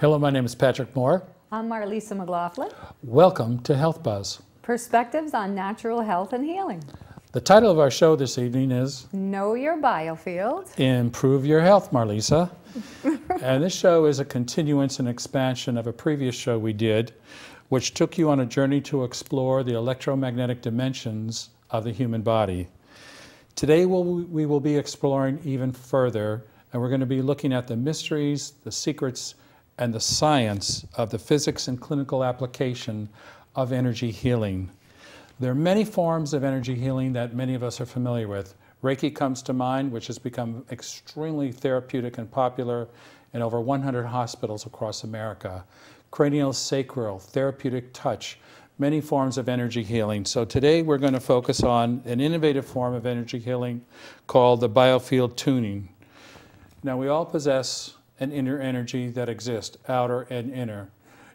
Hello, my name is Patrick Moore. I'm Marlisa McLaughlin. Welcome to Health Buzz. Perspectives on natural health and healing. The title of our show this evening is Know Your Biofield. Improve Your Health, Marlisa. And this show is a continuance and expansion of a previous show we did, which took you on a journey to explore the electromagnetic dimensions of the human body. Today we will be exploring even further, and we're going to be looking at the mysteries, the secrets, and the science of the physics and clinical application of energy healing. There are many forms of energy healing that many of us are familiar with. Reiki comes to mind, which has become extremely therapeutic and popular in over 100 hospitals across America. Craniosacral, therapeutic touch, many forms of energy healing. So today we're going to focus on an innovative form of energy healing called the Biofield tuning. Now, we all possess an inner energy that exists, outer and inner.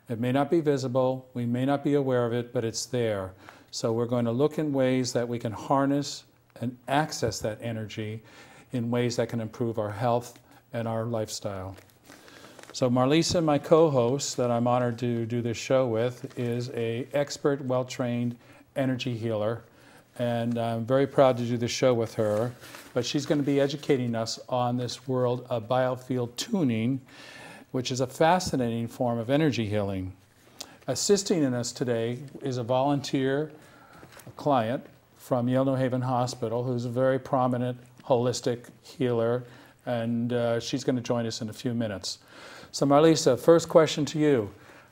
It may not be visible, we may not be aware of it, but it's there. So we're going to look in ways that we can harness and access that energy in ways that can improve our health and our lifestyle. So Marlisa, my co-host that I'm honored to do this show with, is an expert, well-trained energy healer. And I'm very proud to do this show with her. But she's going to be educating us on this world of biofield tuning, which is a fascinating form of energy healing. Assisting in us today is a volunteer, a client from Yale New Haven Hospital, who's a very prominent holistic healer, and she's going to join us in a few minutes. So Marlisa, first question to you.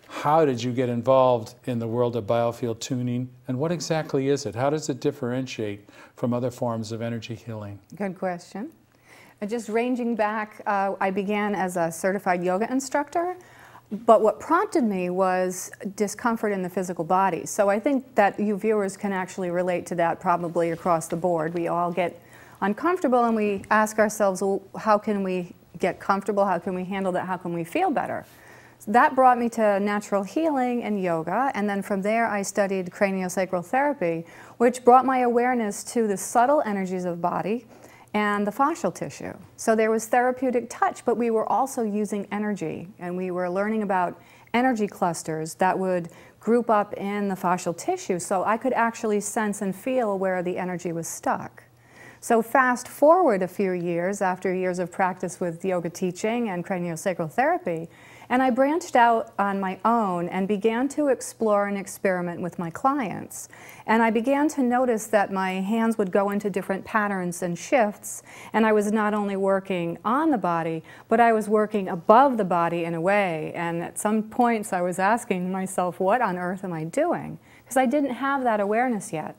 How did you get involved in the world of biofield tuning, and what exactly is it? How does it differentiate from other forms of energy healing? Good question. Just ranging back, I began as a certified yoga instructor, but what prompted me was discomfort in the physical body. So I think that you viewers can actually relate to that probably across the board. We all get uncomfortable and we ask ourselves, well, how can we get comfortable? How can we handle that? How can we feel better? That brought me to natural healing and yoga, and then from there I studied craniosacral therapy, which brought my awareness to the subtle energies of body and the fascial tissue. So there was therapeutic touch, but we were also using energy, and we were learning about energy clusters that would group up in the fascial tissue, so I could actually sense and feel where the energy was stuck. So fast forward a few years, after years of practice with yoga teaching and craniosacral therapy, and I branched out on my own and began to explore and experiment with my clients. And I began to notice that my hands would go into different patterns and shifts, and I was not only working on the body, but I was working above the body in a way. And at some points I was asking myself, what on earth am I doing? Because I didn't have that awareness yet.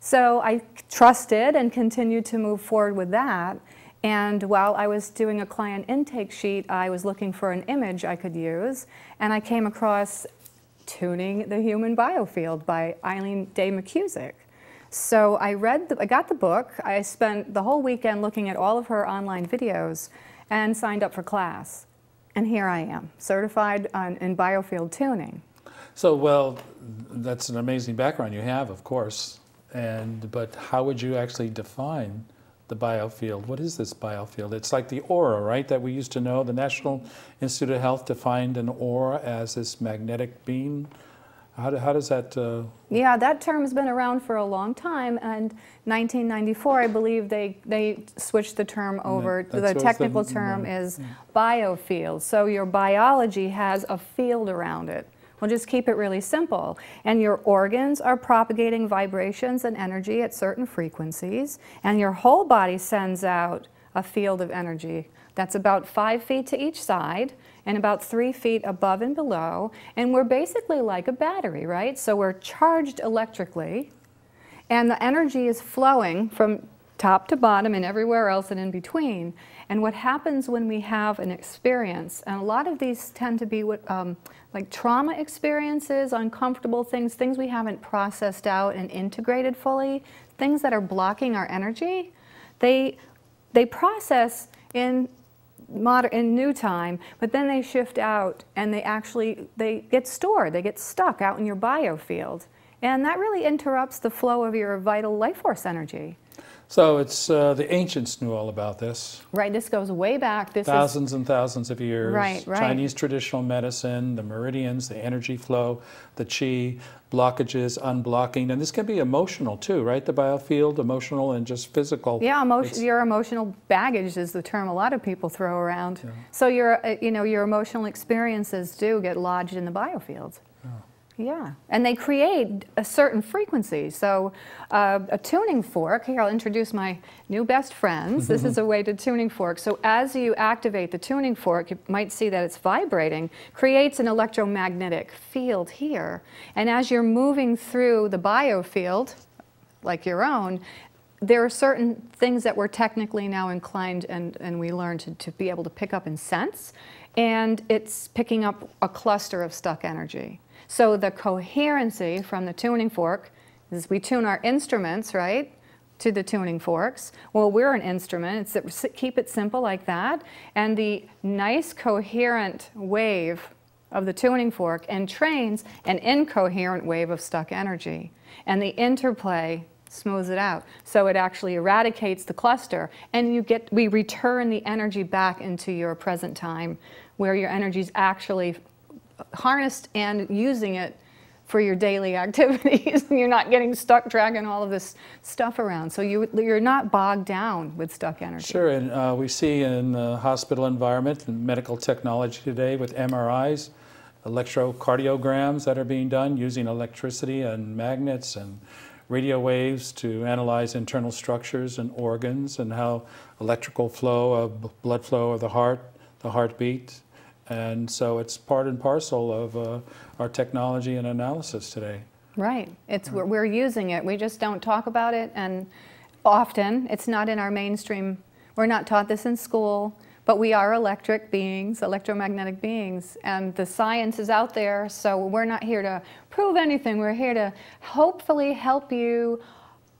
So I trusted and continued to move forward with that. And while I was doing a client intake sheet, I was looking for an image I could use, and I came across Tuning the Human Biofield by Eileen Day McCusick. So I got the book. I spent the whole weekend looking at all of her online videos and signed up for class. And here I am, certified in biofield tuning. So, well, that's an amazing background you have, of course. But how would you actually define the biofield? What is this biofield? It's like the aura, right, that we used to know. The National Institute of Health defined an aura as this magnetic beam. How does that... Yeah, that term has been around for a long time, and 1994, I believe, they switched the term over. The technical term is biofield. So your biology has a field around it. We'll just keep it really simple. And your organs are propagating vibrations and energy at certain frequencies, and your whole body sends out a field of energy that's about 5 feet to each side and about 3 feet above and below. And we're basically like a battery, right? So we're charged electrically, and the energy is flowing from top to bottom and everywhere else and in between. And what happens when we have an experience, and a lot of these tend to be what, like trauma experiences, uncomfortable things, things we haven't processed out and integrated fully, things that are blocking our energy, they process in new time, but then they shift out and they get stored, they get stuck out in your biofield. And that really interrupts the flow of your vital life force energy. So it's the ancients knew all about this. Right, this goes way back. This thousands and thousands of years. Right, right. Chinese traditional medicine, the meridians, the energy flow, the qi, blockages, unblocking. And this can be emotional too, right? The biofield, emotional and just physical. Yeah, your emotional baggage is the term a lot of people throw around. Yeah. So your emotional experiences do get lodged in the biofield. Oh. Yeah, and they create a certain frequency. So a tuning fork, here I'll introduce my new best friends. This is a weighted tuning fork. So as you activate the tuning fork, you might see that it's vibrating, creates an electromagnetic field here. And as you're moving through the biofield, like your own, there are certain things that we're technically now inclined and we learn to be able to pick up and sense. And it's picking up a cluster of stuck energy. So the coherency from the tuning fork is we tune our instruments, right, to the tuning forks. Well, we're an instrument. Keep it simple like that. And the nice coherent wave of the tuning fork entrains an incoherent wave of stuck energy. And the interplay smooths it out. So it actually eradicates the cluster. And we return the energy back into your present time where your energy is actually harnessed and using it for your daily activities. You're not getting stuck dragging all of this stuff around. So you're not bogged down with stuck energy. Sure, and we see in the hospital environment and medical technology today with MRIs, electrocardiograms that are being done using electricity and magnets and radio waves to analyze internal structures and organs and how electrical flow of blood flow of the heartbeat. And so it's part and parcel of our technology and analysis today. Right. We're using it. We just don't talk about it, and often it's not in our mainstream. We're not taught this in school, but we are electric beings, electromagnetic beings, and the science is out there, so we're not here to prove anything. We're here to hopefully help you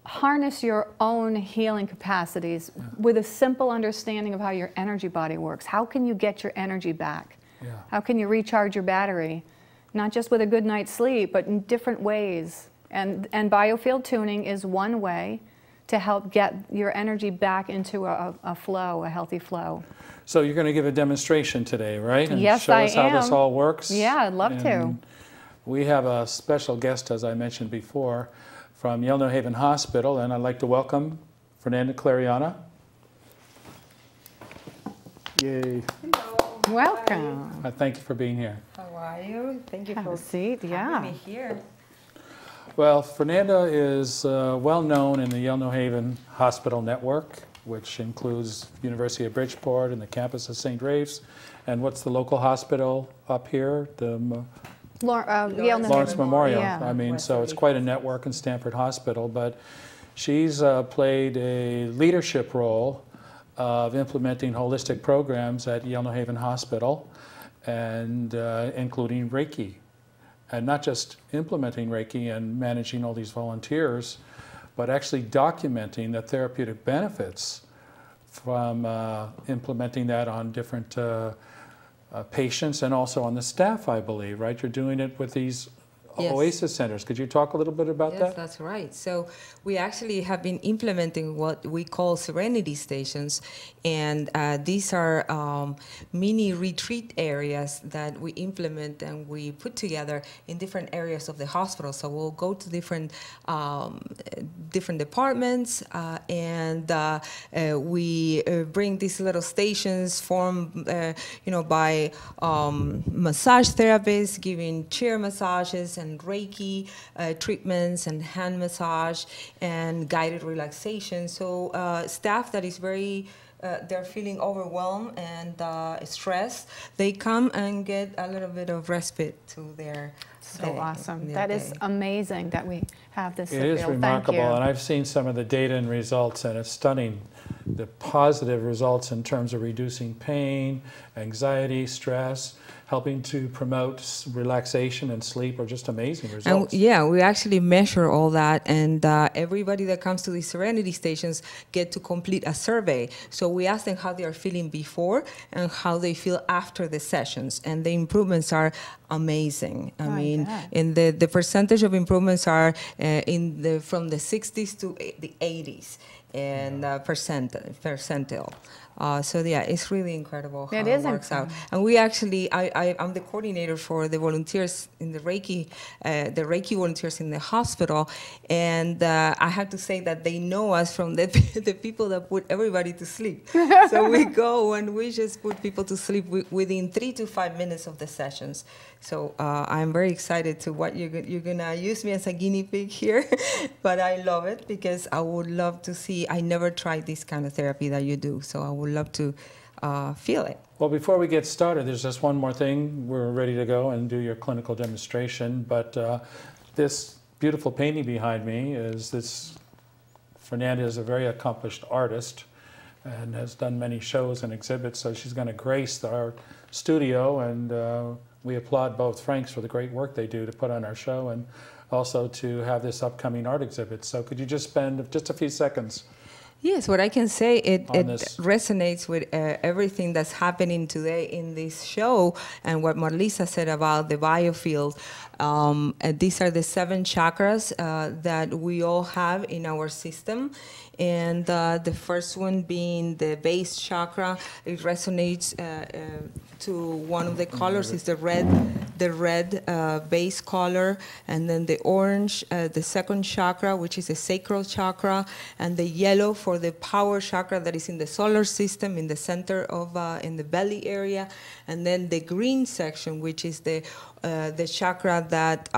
harness your own healing capacities with a simple understanding of how your energy body works. How can you get your energy back? Yeah. How can you recharge your battery? Not just with a good night's sleep, but in different ways. And biofield tuning is one way to help get your energy back into a flow, a healthy flow. So you're going to give a demonstration today, right? And yes, show I us am. how this all works. Yeah, I'd love to. We have a special guest, as I mentioned before, from Yale New Haven Hospital, and I'd like to welcome Fernanda Clariana. Yay. Hello. Welcome. Thank you for being here. How are you? Thank you Have for a seat. having Yeah. me here. Well, Fernanda is well known in the Yale New Haven Hospital Network, which includes University of Bridgeport and the campus of St. Raves. And what's the local hospital up here? The Yale New Lawrence Haven. Memorial. Yeah. I mean, so it's West quite a network in Stanford Hospital, but she's played a leadership role of implementing holistic programs at Yale New Haven Hospital, and including Reiki. And not just implementing Reiki and managing all these volunteers, but actually documenting the therapeutic benefits from implementing that on different patients and also on the staff, I believe, right? You're doing it with these Yes. Oasis centers. Could you talk a little bit about Yes, that? that's right. So we actually have been implementing what we call Serenity Stations, and these are mini retreat areas that we implement and we put together in different areas of the hospital. So we'll go to different departments, and we bring these little stations formed, by massage therapists giving chair massages and Reiki treatments and hand massage and guided relaxation. So staff that is very, they're feeling overwhelmed and stressed, they come and get a little bit of respite to their So awesome. their That is day. amazing that we have this It is available. remarkable, Thank and you. I've seen some of the data and results, and it's stunning. The positive results in terms of reducing pain, anxiety, stress, helping to promote relaxation and sleep are just amazing results. And yeah, we actually measure all that, and everybody that comes to these Serenity Stations get to complete a survey. So we ask them how they are feeling before and how they feel after the sessions, and the improvements are amazing. I mean, bet. in the percentage of improvements are from the 60s to the 80s. and percentile. So yeah, it's really incredible how It it is works out. incredible. And we actually, I'm the coordinator for the volunteers in the Reiki volunteers in the hospital, and I have to say that they know us from the people that put everybody to sleep. So we go and we just put people to sleep within 3 to 5 minutes of the sessions. So I'm very excited to what you're gonna use me as a guinea pig here, but I love it because I would love to see. I never tried this kind of therapy that you do, so I would love to feel it. Well, before we get started, there's just one more thing. We're ready to go and do your clinical demonstration, but this beautiful painting behind me is this. Fernanda is a very accomplished artist and has done many shows and exhibits, so she's going to grace our studio, and we applaud both Franks for the great work they do to put on our show and also to have this upcoming art exhibit. So could you just spend just a few seconds? Yes, what I can say, it resonates with everything that's happening today in this show and what Marlisa said about the Biofield. These are the 7 chakras that we all have in our system. And the first one being the base chakra, it resonates to one of the colors, is the red base color, and then the orange, the second chakra, which is the sacral chakra, and the yellow for the power chakra that is in the solar system, in the center of, in the belly area, and then the green section, which is the chakra that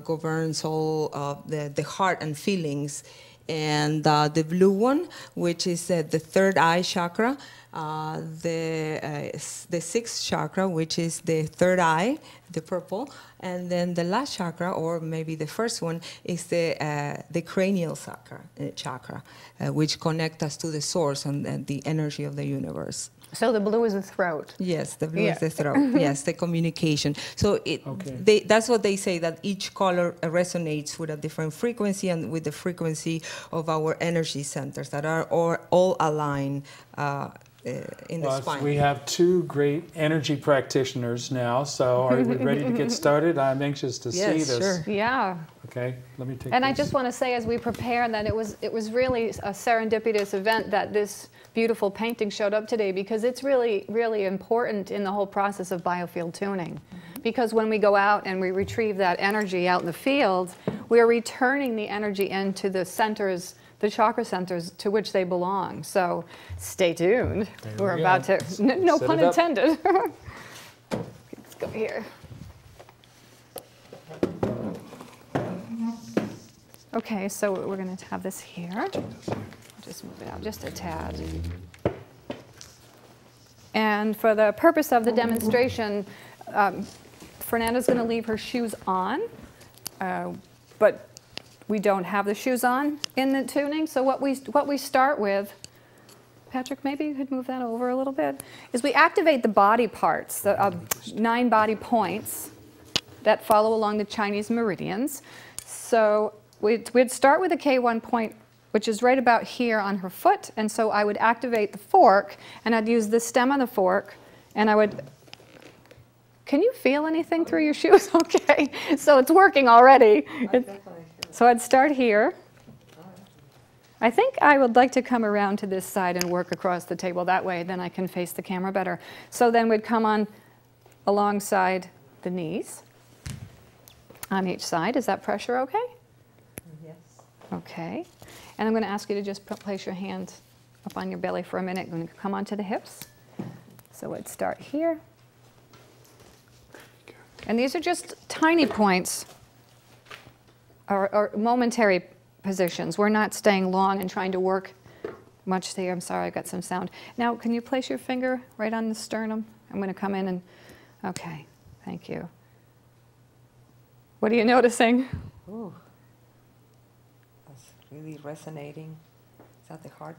governs all of the heart and feelings, and the blue one, which is the third eye chakra, the 6th chakra, which is the third eye, the purple, and then the last chakra, or maybe the first one, is the cranial chakra, which connects us to the source and the energy of the universe. So the blue is the throat. Yes, the blue is the throat. Yes, the communication. So that's what they say, that each color resonates with a different frequency and with the frequency of our energy centers that are all aligned in the spine. We have 2 great energy practitioners now, so are we ready to get started? I'm anxious to see this. Sure. Yeah. Okay, let me take And this. I just want to say, as we prepare, that it was really a serendipitous event that this beautiful painting showed up today, because it's really, really important in the whole process of biofield tuning. Because when we go out and we retrieve that energy out in the field, we're returning the energy into the centers, the chakra centers to which they belong. So stay tuned. We're about to, no pun intended. Let's go here. Okay, so we're going to have this here. Just move it out just a tad. And for the purpose of the demonstration, Fernanda's going to leave her shoes on, but we don't have the shoes on in the tuning. So what we start with, Patrick, maybe you could move that over a little bit, is we activate the body parts, the 9 body points that follow along the Chinese meridians. So we'd start with the K1 point, which is right about here on her foot, and so I would activate the fork, and I'd use the stem of the fork, and I would, can you feel anything through your shoes? Okay, so it's working already. So I'd start here. I think I would like to come around to this side and work across the table that way, then I can face the camera better. So then we'd come on alongside the knees on each side. Is that pressure okay? Yes. Okay. And I'm going to ask you to just place your hands up on your belly for a minute. I'm going to come onto the hips. So let's start here. And these are just tiny points or momentary positions. We're not staying long and trying to work much there. I'm sorry, I got some sound. Now, can you place your finger right on the sternum? I'm going to come in and, okay, thank you. What are you noticing? Ooh. Really resonating. Is that the heart?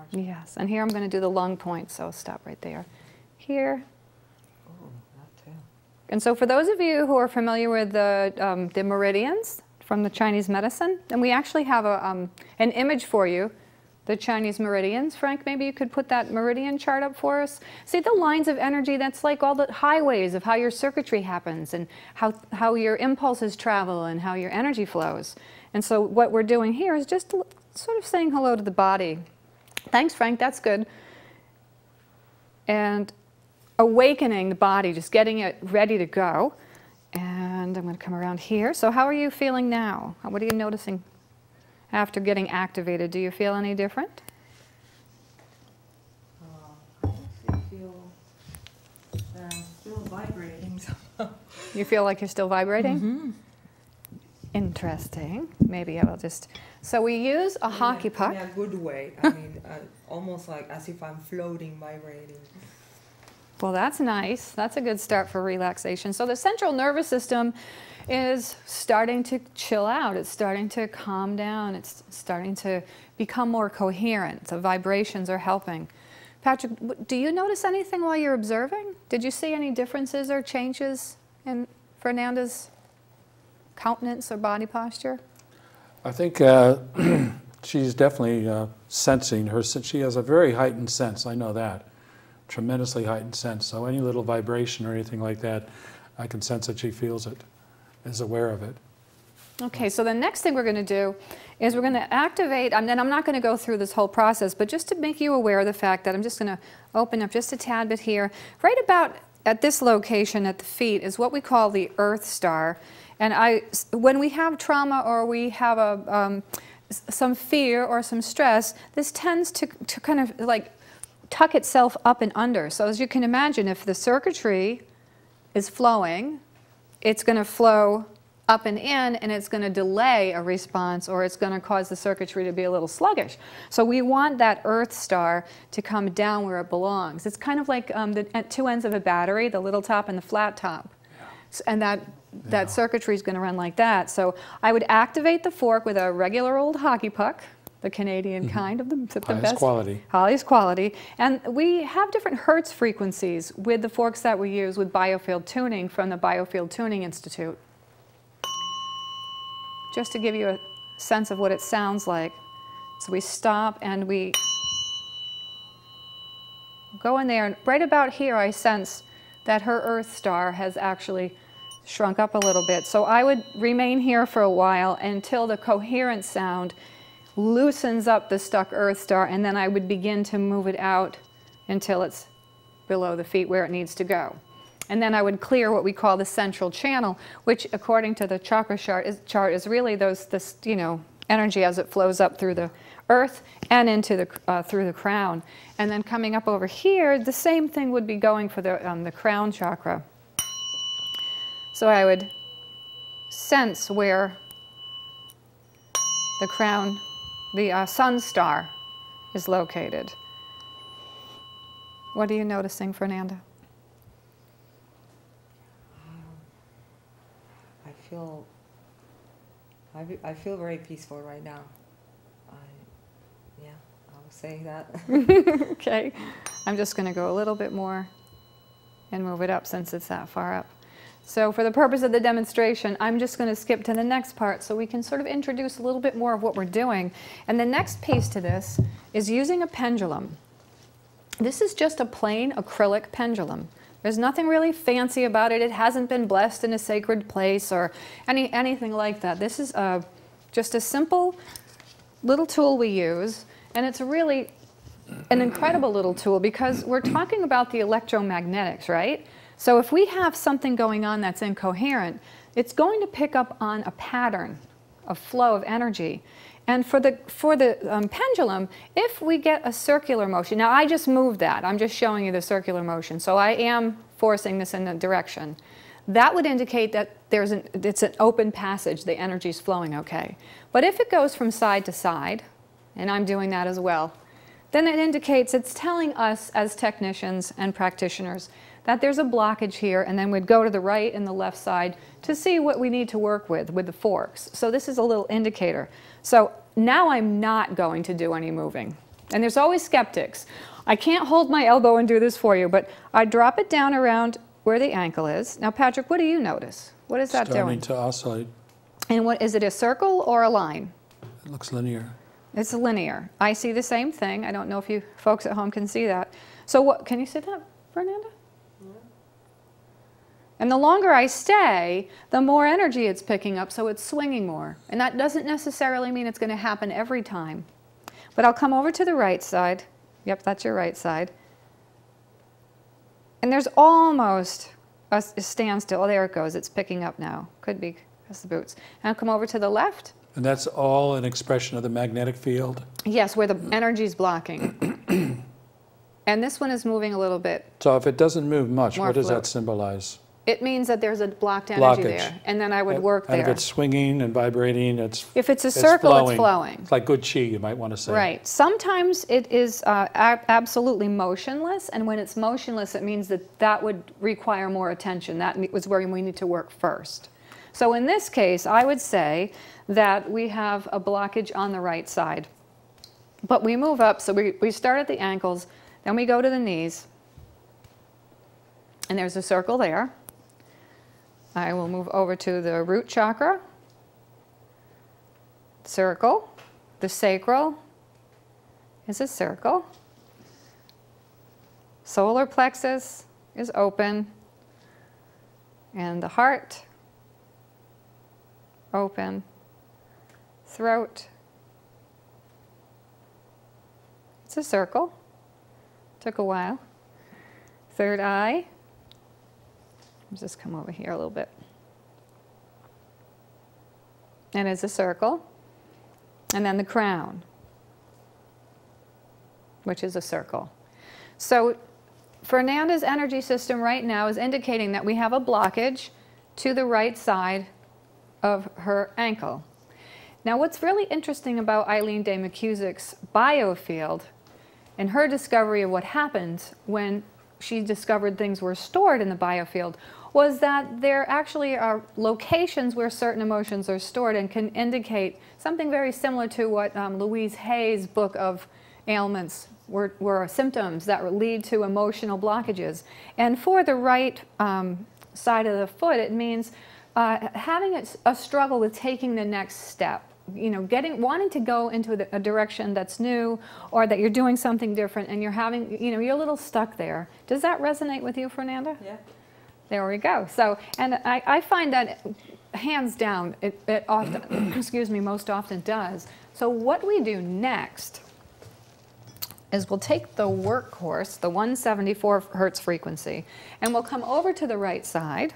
Yes, and here I'm going to do the lung point, so stop right there. Here. Oh, that too. And so for those of you who are familiar with the meridians from the Chinese medicine, then we actually have an image for you the Chinese meridians. Frank, maybe you could put that meridian chart up for us. See the lines of energy, that's like all the highways of how your circuitry happens and how your impulses travel and how your energy flows. And so what we're doing here is just sort of saying hello to the body. Thanks, Frank, that's good. And awakening the body, just getting it ready to go. And I'm going to come around here. So how are you feeling now? What are you noticing after getting activated? Do you feel any different? I actually feel that I'm still vibrating. You feel like you're still vibrating? Mm-hmm. Interesting. Maybe I will just... So we use a hockey puck. In a good way. I mean, almost like as if I'm floating, vibrating. Well, that's nice. That's a good start for relaxation. So the central nervous system is starting to chill out. It's starting to calm down. It's starting to become more coherent. The vibrations are helping. Patrick, do you notice anything while you're observing? Did you see any differences or changes in Fernanda's countenance or body posture? I think she's definitely sensing her. She has a very heightened sense. I know that. Tremendously heightened sense. So any little vibration or anything like that, I can sense that she feels it, is aware of it. Okay, so the next thing we're going to do is we're going to activate, and I'm not going to go through this whole process, but just to make you aware of the fact that I'm just going to open up just a tad bit here. Right about at this location at the feet is what we call the Earth Star. And when we have trauma or we have some fear or some stress, this tends to kind of like tuck itself up and under. So as you can imagine, if the circuitry is flowing, it's going to flow up and in, and it's going to delay a response, or it's going to cause the circuitry to be a little sluggish. So we want that Earth Star to come down where it belongs. It's kind of like at two ends of a battery, the little top and the flat top. Yeah. And that circuitry is going to run like that. So I would activate the fork with a regular old hockey puck, the Canadian kind of the highest best quality. Highest quality. And we have different hertz frequencies with the forks that we use with Biofield tuning from the Biofield Tuning Institute. Just to give you a sense of what it sounds like. So we stop and we go in there, and right about here I sense that her Earth Star has actually shrunk up a little bit. So I would remain here for a while until the coherent sound loosens up the stuck Earth Star, and then I would begin to move it out until it's below the feet where it needs to go. And then I would clear what we call the central channel, which according to the chakra chart is really this energy as it flows up through the earth and into through the crown. And then coming up over here, the same thing would be going for the crown chakra. So I would sense where the crown, the sun star, is located. What are you noticing, Fernanda? I feel very peaceful right now. Yeah, I would say that. Okay, I'm just going to go a little bit more and move it up since it's that far up. So for the purpose of the demonstration, I'm just going to skip to the next part so we can sort of introduce a little bit more of what we're doing. And the next piece to this is using a pendulum. This is just a plain acrylic pendulum. There's nothing really fancy about it. It hasn't been blessed in a sacred place or anything like that. This is just a simple little tool we use, and it's really an incredible little tool because we're talking about the electromagnetics, right? So if we have something going on that's incoherent, it's going to pick up on a pattern, a flow of energy. And for the pendulum, if we get a circular motion, now I just moved that. I'm just showing you the circular motion. So I am forcing this in a direction. That would indicate that it's an open passage. The energy is flowing okay. But if it goes from side to side, and I'm doing that as well, then it indicates it's telling us as technicians and practitioners that there's a blockage here, and then we'd go to the right and the left side to see what we need to work with the forks. So this is a little indicator. So now I'm not going to do any moving. And there's always skeptics. I can't hold my elbow and do this for you, but I drop it down around where the ankle is. Now, Patrick, what do you notice? What is that doing? Starting to oscillate. And what is it, a circle or a line? It looks linear. It's linear. I see the same thing. I don't know if you folks at home can see that. So what, can you see that, Fernanda? And the longer I stay, the more energy it's picking up, so it's swinging more. And that doesn't necessarily mean it's going to happen every time. But I'll come over to the right side. Yep, that's your right side. And there's almost a standstill. Oh, there it goes. It's picking up now. Could be because the boots. And I'll come over to the left. And that's all an expression of the magnetic field? Yes, where the energy's blocking. And this one is moving a little bit. So if it doesn't move much, what does float. that symbolize? It means that there's a blocked energy there, and then I would work there. And if it's swinging and vibrating, if it's a circle, it's flowing. It's like good chi, you might want to say. Right. Sometimes it is absolutely motionless, and when it's motionless, it means that that would require more attention. That was where we need to work first. So in this case, I would say that we have a blockage on the right side. But we move up, so we start at the ankles, then we go to the knees, and there's a circle there. I will move over to the root chakra, circle, the sacral is a circle, solar plexus is open, and the heart, open, throat, it's a circle, took a while, third eye, just come over here a little bit. And it's a circle. And then the crown, which is a circle. So Fernanda's energy system right now is indicating that we have a blockage to the right side of her ankle. Now what's really interesting about Eileen Day McCusick's biofield and her discovery of what happened when she discovered things were stored in the biofield was that there actually are locations where certain emotions are stored and can indicate something very similar to what Louise Hay's book of ailments were symptoms that lead to emotional blockages. And for the right side of the foot, it means having a struggle with taking the next step. You know, wanting to go into a direction that's new, or that you're doing something different, and you're having, you're a little stuck there. Does that resonate with you, Fernanda? Yeah. There we go. So, and I find that hands down, it often, excuse me, most often does. So what we do next is we'll take the workhorse, the 174 hertz frequency, and we'll come over to the right side.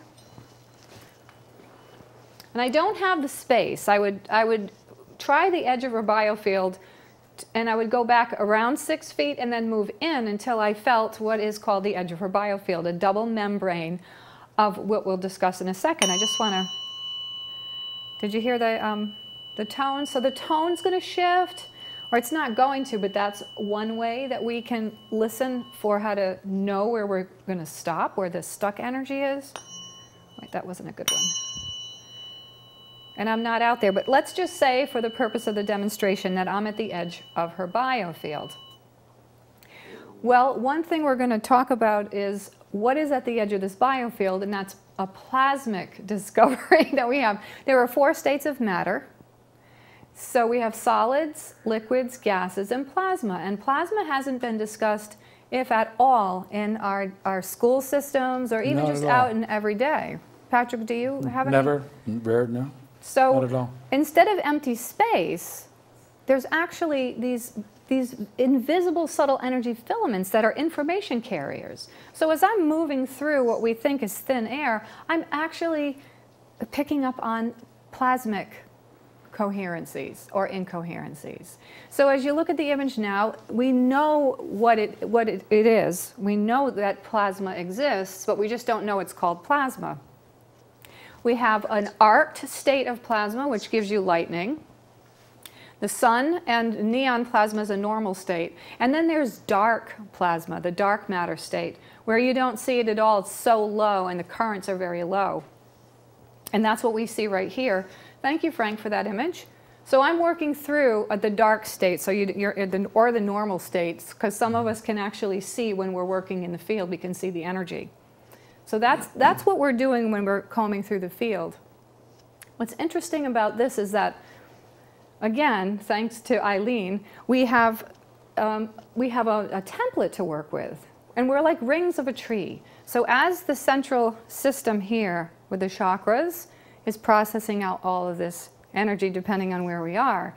And I don't have the space. I would try the edge of her biofield, and I would go back around 6 feet and then move in until I felt what is called the edge of her biofield, a double membrane of what we'll discuss in a second. I just want to, did you hear the tone? So the tone's going to shift, or it's not going to, but that's one way that we can listen for how to know where we're going to stop, where the stuck energy is. Wait, that wasn't a good one. And I'm not out there, but let's just say for the purpose of the demonstration that I'm at the edge of her biofield. Well, one thing we're going to talk about is what is at the edge of this biofield, and that's a plasmic discovery that we have. There are 4 states of matter. So we have solids, liquids, gases, and plasma. And plasma hasn't been discussed, if at all, in our school systems or even just out in every day. Patrick, do you have any? Never, rare, no. So not at all. Instead of empty space, there's actually these invisible subtle energy filaments that are information carriers. So as I'm moving through what we think is thin air, I'm actually picking up on plasmic coherencies or incoherencies. So as you look at the image now, we know what it is. We know that plasma exists, but we just don't know it's called plasma. We have an arced state of plasma, which gives you lightning. The sun and neon plasma is a normal state. And then there's dark plasma, the dark matter state, where you don't see it at all. It's so low, and the currents are very low. And that's what we see right here. Thank you, Frank, for that image. So I'm working through the dark state, so or the normal states, because some of us can actually see when we're working in the field. We can see the energy. So that's what we're doing when we're combing through the field. What's interesting about this is that again, thanks to Eileen, we have a template to work with. And we're like rings of a tree. So as the central system here with the chakras is processing out all of this energy depending on where we are,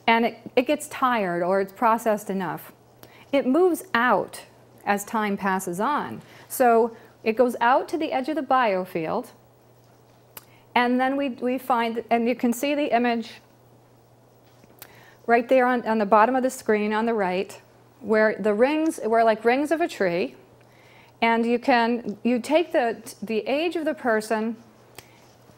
and it gets tired or it's processed enough, it moves out as time passes on. So it goes out to the edge of the biofield, and then we find, and you can see the image right there on the bottom of the screen on the right, where the rings were like rings of a tree, and you take the age of the person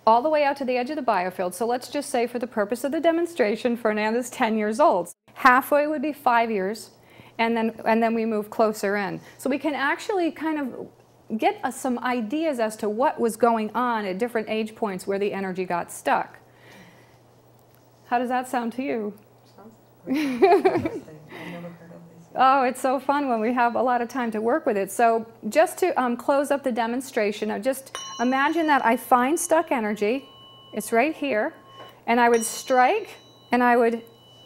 all the way out to the edge of the biofield. So let's just say for the purpose of the demonstration, Fernanda's 10 years old. Halfway would be 5 years, and then we move closer in. So we can actually kind of get some ideas as to what was going on at different age points where the energy got stuck. How does that sound to you? Sounds great. Interesting. I've never heard of this. Oh, it's so fun when we have a lot of time to work with it. So just to close up the demonstration, just imagine that I find stuck energy. It's right here. And I would strike, and I would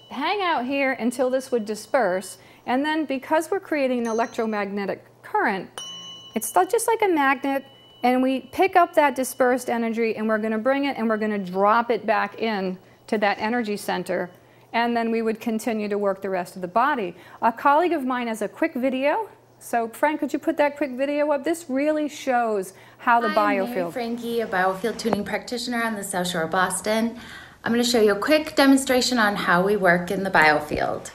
hang out here until this would disperse. And then because we're creating an electromagnetic current, it's just like a magnet, and we pick up that dispersed energy, and we're going to bring it, and we're going to drop it back in to that energy center. And then we would continue to work the rest of the body. A colleague of mine has a quick video. So Frank, could you put that quick video up? This really shows how the biofield. I'm Mary Frankie, a biofield tuning practitioner on the South Shore of Boston. I'm going to show you a quick demonstration on how we work in the biofield.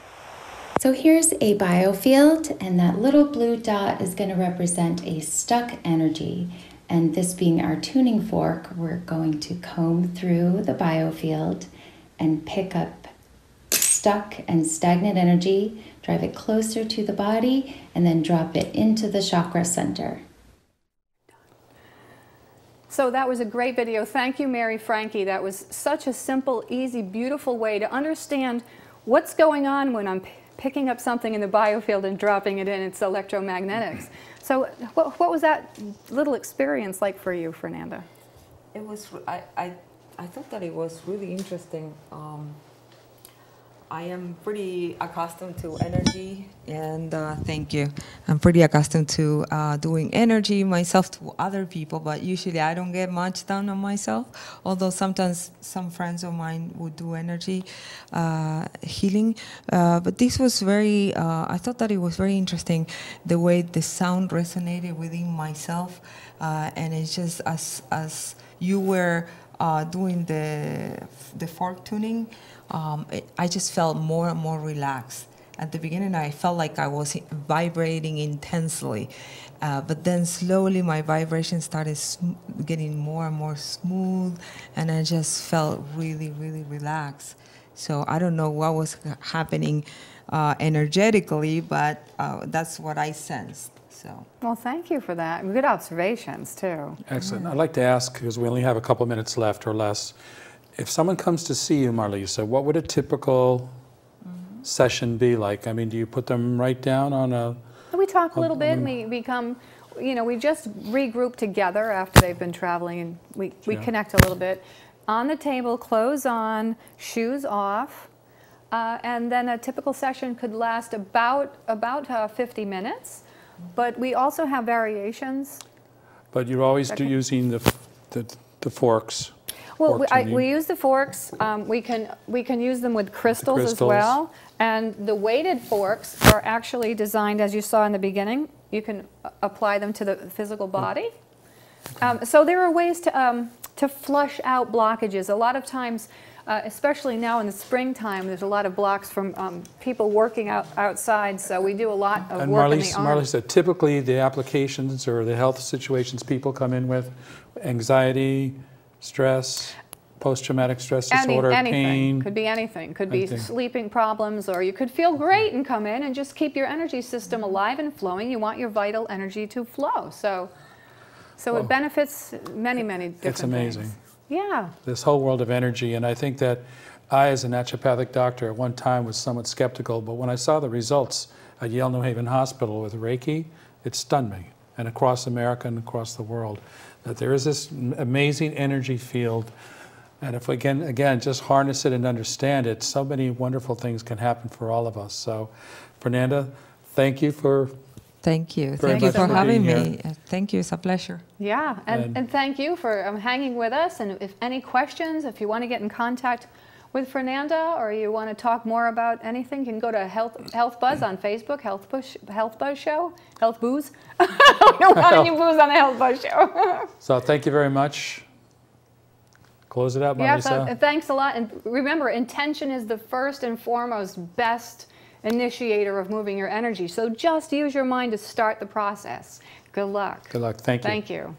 So here's a biofield, and that little blue dot is going to represent a stuck energy. And this being our tuning fork, we're going to comb through the biofield and pick up stuck and stagnant energy, drive it closer to the body, and then drop it into the chakra center. So that was a great video. Thank you, Mary Frankie. That was such a simple, easy, beautiful way to understand what's going on when I'm picking up something in the biofield and dropping it in. It's electromagnetics. So what was that little experience like for you, Fernanda? It was, I thought that it was really interesting. I am pretty accustomed to energy, and thank you. I'm pretty accustomed to doing energy myself to other people, but usually I don't get much done on myself, although sometimes some friends of mine would do energy healing. But this was very, I thought that it was very interesting, the way the sound resonated within myself, and it's just as you were doing the fork tuning, I just felt more and more relaxed. At the beginning, I felt like I was vibrating intensely, but then slowly my vibration started getting more and more smooth, and I just felt really, really relaxed. So I don't know what was happening energetically, but that's what I sensed. So. Well, thank you for that. Good observations, too. Excellent. I'd like to ask, because we only have a couple minutes left or less, if someone comes to see you, Marlisa, what would a typical session be like? I mean, do you put them right down on a... We talk a little bit, and we become, you know, we just regroup together after they've been traveling, and we connect a little bit. On the table, clothes on, shoes off, and then a typical session could last about 50 minutes. But we also have variations. But you're always using the forks. Well, we use the forks. We can use them with crystals as well. And the weighted forks are actually designed, as you saw in the beginning. You can apply them to the physical body. So there are ways to flush out blockages. A lot of times, especially now in the springtime, there's a lot of blocks from people working outside, so we do a lot of work in the arm. Marlisa, typically the applications or the health situations people come in with, anxiety, stress, post-traumatic stress disorder, pain. Could be anything. Could be sleeping problems, or you could feel great and come in and just keep your energy system alive and flowing. You want your vital energy to flow. So it benefits many, many different things. It's amazing. Yeah. This whole world of energy, and I think that I, as a naturopathic doctor, at one time was somewhat skeptical, but when I saw the results at Yale New Haven Hospital with Reiki, it stunned me, and across America and across the world, that there is this amazing energy field And if we can, again, just harness it and understand it, so many wonderful things can happen for all of us. So, Fernanda, thank you for Thank you. Very Thank you much for for having being me. Thank you. It's a pleasure. Yeah, and thank you for hanging with us. And if any questions, if you want to get in contact with Fernanda or you want to talk more about anything, you can go to Health Buzz on Facebook, Health Buzz Show, Health Booze. We don't want any booze on the Health Buzz Show. So thank you very much. Close it out, Marlisa. Yeah, thanks a lot. And remember, intention is the first and foremost best initiator of moving your energy. So just use your mind to start the process. Good luck. Good luck. Thank you. Thank you.